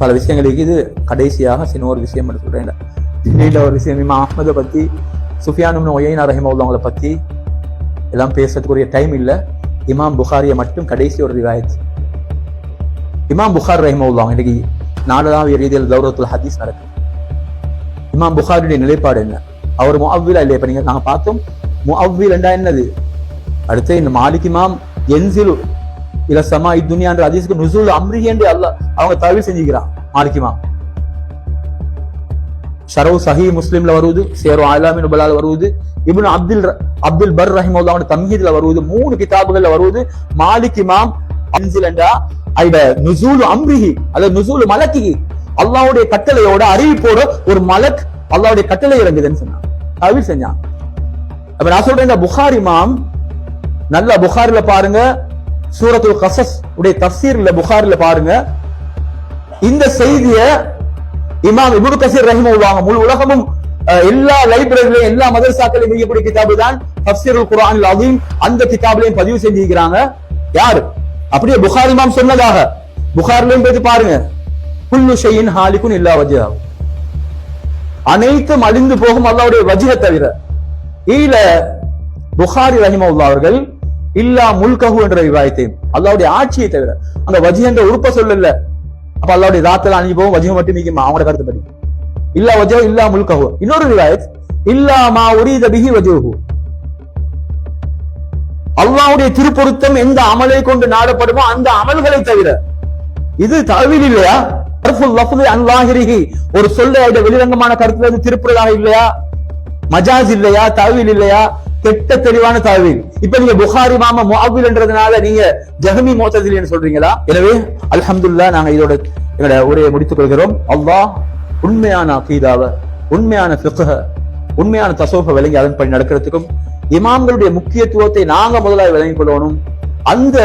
பல விஷயங்கள் இருக்குது. கடைசியாக சின்ன ஒரு விஷயம் சொல்றேன். ஒரு விஷயம், இமாம் அஹ்மதை பத்தி, சுஃபியான் இப்னு உயைனா ரஹிமஹுல்லாஹ் பத்தி எல்லாம் பேசுறதுக்குரிய டைம் இல்ல. இமாம் புகாரியை மட்டும் கடைசி ஒரு ரிவாயத். இமாம் புகார் ரஹிமஹுல்லாஹ் இன்னைக்கு நாடளாவிய ரீதியில் தௌரத்துல் ஹதீஸ் நடக்குது. இமாம் புகாரியுடைய நிலைப்பாடு என்ன? அவர் முஅவ்விலா இல்லையா? இப்ப நீங்க நாங்க பார்த்தோம் முஅவ்வில் என்றா என்னது. அடுத்து இந்த மாலிக் இமாம் என்சிலு இல சமா துன்யா என்ற ஹதீஸ்க்கு நுஸூல் அம்ரி என்று அல்லாஹ் அவங்க தஅவீல் செஞ்சுக்கிறான். மாலிக் இமாம் ஷரஹ் சஹீஹ் முஸ்லிம்ல வருது, சியரு அலாமின் நுபலால வருது, இப்னு அப்துல் பர் ரஹிமஹுல்லாஹ் தம்ஹீத்ல வருது, 3 கிதாபுகள்ல வருது. மாலிக் இமாம் என்சில் என்றா ஐட நுஸூல் அம்ரிஹி, அது நுஸூல் மலக்கிஹி, அல்லாஹ்வுடைய கட்டளையோட அறிவிப்போட ஒரு மலக் அல்லாஹ்வுடைய கட்டளை இறங்குதுன்னு சொன்னான், தஅவீல் செஞ்சான். அப்ப நான் சொல்றேன், இந்த புகாரி இமாம் நல்ல புகாரில பாருங்க, சூரத்துல் கஸஸ் உடைய தஃப்சீர்ல புகாரில பாருங்க. இந்த செய்திய இமாம் இப்னு கஸீர் ரஹிமஹுல்லாஹ் முழு உலகமும் எல்லா லைப்ரரியிலும் எல்லா மதரசாக்களிலும் இருக்கக்கூடிய கிதாபு தான் தஃப்சீருல் குர்ஆனில் அஸீம். அந்த கிதாபிலையும் பதிவு செஞ்சிருக்கிறாங்க. யாரு? அப்படியே புகாரி இமாம் சொன்னதாக புகாரிலையும் போய் பாருங்க. குல்லு ஷைஇன் ஹாலிகுன் இல்லா வஜ்ஹஹு, அனைத்தும் அழிந்து போகும் அல்லாஹ்வுடைய வஜ்ஹை தவிர. ஈல புகாரி ரஹிமஹுல்லாஹ் அவர்கள் இல்லா முல்கஹு என்ற ரிவாயத்தை, அல்லாஹ்வுடைய ஆட்சியை தவிர, அந்த வஜ்ஹ் என்ற உறுப்பை சொல்லல. அப்ப அல்லாஹ்வுடைய தாத்தல அழிஞ்சு போகும், வஜ்ஹ் மட்டும் நிக்குமா? அவங்களோட கருத்துப்படி இல்லா வஜ்ஹு இல்லா முல்கஹு. இன்னொரு ரிவாயத் இல்லா மா உரீத பிஹி வஜ்ஹு, அல்லாஹ்வுடைய திருப்பொருத்தம் எந்த அமலை கொண்டு நாடப்படுமோ அந்த அமல்களை தவிர. இது தஅவீல் இல்லையா? தர்ஃபுல் லஃப்ஸி அன் லாஹிரிஹி, ஒரு சொல்லை வெளிரங்கமான கருத்துல இருந்து திருப்புறதாக இல்லையா? மஜாஸ் இல்லையா? தஅவீல் இல்லையா? கெட்ட தெளிவான தஅவீல். இப்ப நீங்க புகாரி இமாம் முஅவ்வில் என்றதுனால நீங்க ஜஹமி முஅ்தஸிலி சொல்றீங்களா? எனவே அல்ஹம்துலில்லாஹ் நாங்க இதோட எங்களோட உரையை முடித்துக் கொள்கிறோம். அல்லாஹ் உண்மையான அகீதாவை, உண்மையான ஃபிக்ஹ, உண்மையான தஸவ்வுஃபை விளங்கி அதன்படி நடக்கிறதுக்கும், இமாம்களுடைய முக்கியத்துவத்தை நாங்க முதலாக விளங்கிக் கொள்ளணும். அந்த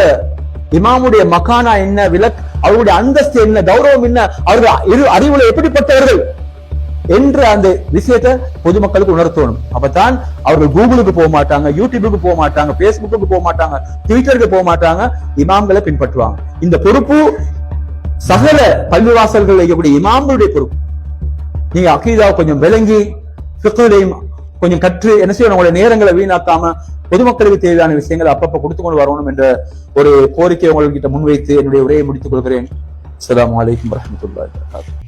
இமாமுடைய மகானா என்ன, விலக் அவருடைய அந்தஸ்து என்ன, கௌரவம் என்ன, அவர்கள் அறிவுல எப்படிப்பட்டவர்கள் என்ற அந்த விஷயத்தை பொதுமக்களுக்கு உணர்த்தணும். அப்பதான் அவர்கள் கூகுளுக்கு போக மாட்டாங்க, யூடியூபுக்கு போக மாட்டாங்க, பேஸ்புக்கு போக மாட்டாங்க, ட்விட்டருக்கு போக மாட்டாங்க, இமாம்களை பின்பற்றுவாங்க. இந்த பொறுப்பு சகல பள்ளிவாசல்கள் எப்படி இமாம்களுடைய பொறுப்பு. நீங்க அகீதாவை கொஞ்சம் விளங்கி ஃபிக்ஹையும் கொஞ்சம் கற்று என்ன செய்யணும், உங்களுடைய நேரங்களை வீணாக்காம பொதுமக்களுக்கு தேவையான விஷயங்களை அப்பப்ப கொடுத்து கொண்டு வரணும் என்ற ஒரு கோரிக்கை உங்கள்கிட்ட முன்வைத்து என்னுடைய உரையை முடித்துக் கொள்கிறேன். அஸ்ஸலாமு அலைக்கும் வரஹ்மத்துல்லாஹி வபரகாத்துஹு.